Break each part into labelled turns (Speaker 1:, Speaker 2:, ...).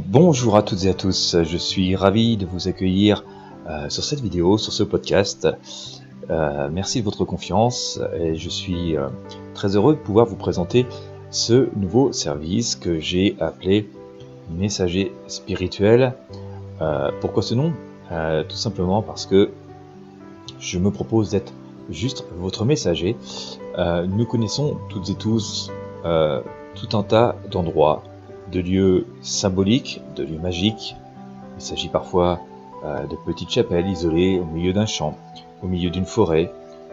Speaker 1: Bonjour à toutes et à tous, je suis ravi de vous accueillir sur cette vidéo, sur ce podcast. Merci de votre confiance et je suis très heureux de pouvoir vous présenter ce nouveau service que j'ai appelé Messager spirituel. Pourquoi ce nom? Tout simplement parce que je me propose d'être juste votre messager. Nous connaissons toutes et tous tout un tas d'endroits, de lieux symboliques, de lieux magiques. Il s'agit parfois de petites chapelles isolées au milieu d'un champ, au milieu d'une forêt,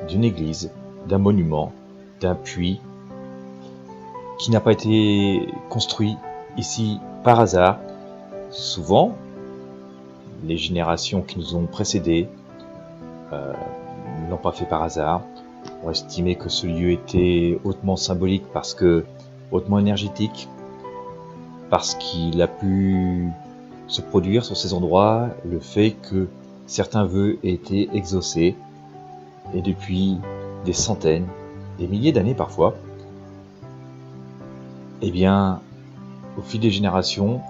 Speaker 1: d'une église, d'un monument, d'un puits qui n'a pas été construit ici par hasard. Souvent, les générations qui nous ont précédés ne l'ont pas fait par hasard. On estimait que ce lieu était hautement symbolique parce que hautement énergétique, parce qu'il a pu se produire sur ces endroits le fait que certains vœux aient été exaucés, et depuis des centaines, des milliers d'années parfois, eh bien, au fil des générations,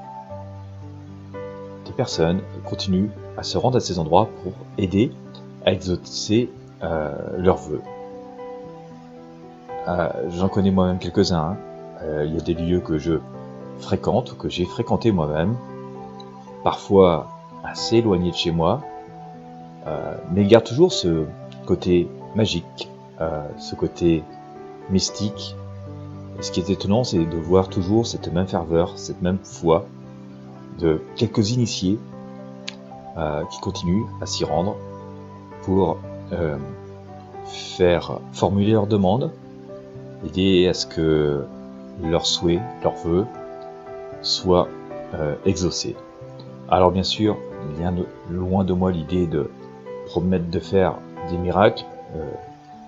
Speaker 1: des personnes continuent à se rendre à ces endroits pour aider à exaucer leurs vœux. J'en connais moi-même quelques-uns. Il y a des lieux que je fréquente, ou que j'ai fréquenté moi-même, parfois assez éloignés de chez moi, mais ils gardent toujours ce côté magique, ce côté mystique. Et ce qui est étonnant, c'est de voir toujours cette même ferveur, cette même foi de quelques initiés qui continuent à s'y rendre pour faire formuler leurs demandes, aider à ce que leurs souhaits, leurs vœux soient exaucés. Alors bien sûr, bien loin de moi l'idée de promettre de faire des miracles.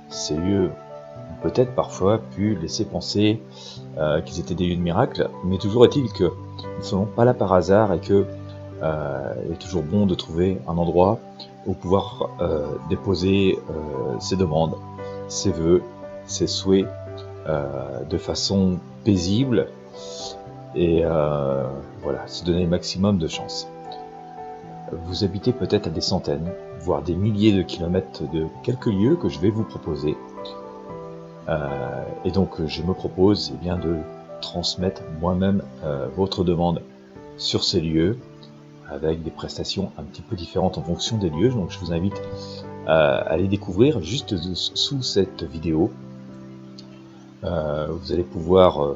Speaker 1: Ces lieux ont peut-être parfois pu laisser penser qu'ils étaient des lieux de miracles, mais toujours est-il qu'ils ne sont pas là par hasard et que il est toujours bon de trouver un endroit où pouvoir déposer ses demandes, ses vœux, ses souhaits de façon paisible et voilà, se donner le maximum de chance. Vous habitez peut-être à des centaines, voire des milliers de kilomètres de quelques lieux que je vais vous proposer. Et donc je me propose bien de transmettre moi-même votre demande sur ces lieux, avec des prestations un petit peu différentes en fonction des lieux. Donc je vous invite à les découvrir juste sous cette vidéo. Vous allez pouvoir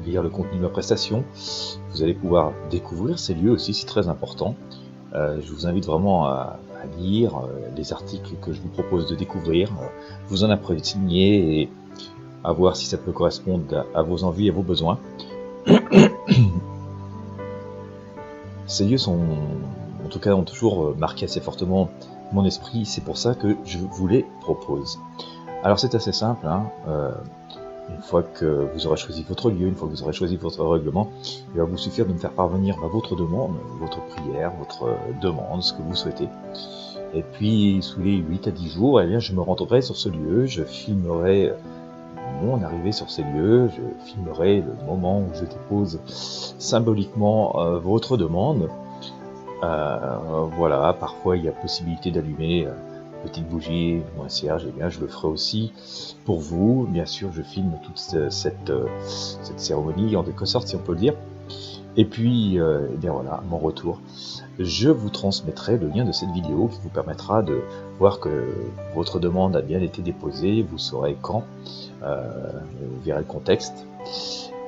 Speaker 1: lire le contenu de ma prestation, vous allez pouvoir découvrir ces lieux aussi, c'est très important. Je vous invite vraiment à lire les articles que je vous propose de découvrir, vous en imprégner et à voir si ça peut correspondre à vos envies et à vos besoins. Ces lieux sont, en tout cas, ont toujours marqué assez fortement mon esprit, c'est pour ça que je vous les propose. Alors c'est assez simple, une fois que vous aurez choisi votre lieu, une fois que vous aurez choisi votre règlement, il va vous suffire de me faire parvenir votre demande, votre prière, votre demande, ce que vous souhaitez. Et puis, sous les 8 à 10 jours, eh bien, je me rendrai sur ce lieu, je filmerai mon arrivée sur ces lieux, je filmerai le moment où je dépose symboliquement votre demande. Voilà, parfois il y a possibilité d'allumer petite bougie ou un cierge, et bien je le ferai aussi pour vous. Bien sûr, je filme toute cette cérémonie en quelque sorte, si on peut le dire. Et puis, et bien voilà, à mon retour, je vous transmettrai le lien de cette vidéo qui vous permettra de voir que votre demande a bien été déposée. Vous saurez quand, vous verrez le contexte,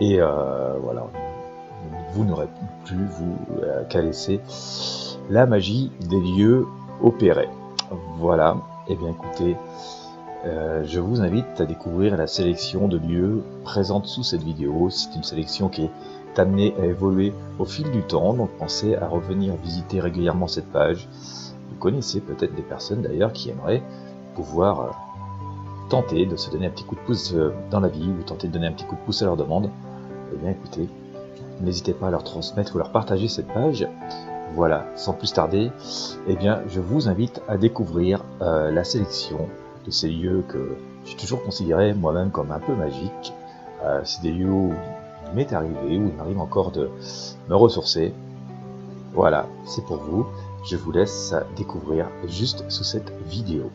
Speaker 1: et voilà, vous n'aurez plus qu'à laisser la magie des lieux opérer. Voilà, et bien écoutez, je vous invite à découvrir la sélection de lieux présente sous cette vidéo. C'est une sélection qui est amenée à évoluer au fil du temps, donc pensez à revenir visiter régulièrement cette page. Vous connaissez peut-être des personnes d'ailleurs qui aimeraient pouvoir tenter de se donner un petit coup de pouce dans la vie, ou tenter de donner un petit coup de pouce à leur demande. Et bien écoutez, n'hésitez pas à leur transmettre ou leur partager cette page. Voilà, sans plus tarder, eh bien, je vous invite à découvrir la sélection de ces lieux que j'ai toujours considérés moi-même comme un peu magiques. C'est des lieux où m'est arrivé, ou il m'arrive encore de me ressourcer. Voilà, c'est pour vous. Je vous laisse découvrir juste sous cette vidéo.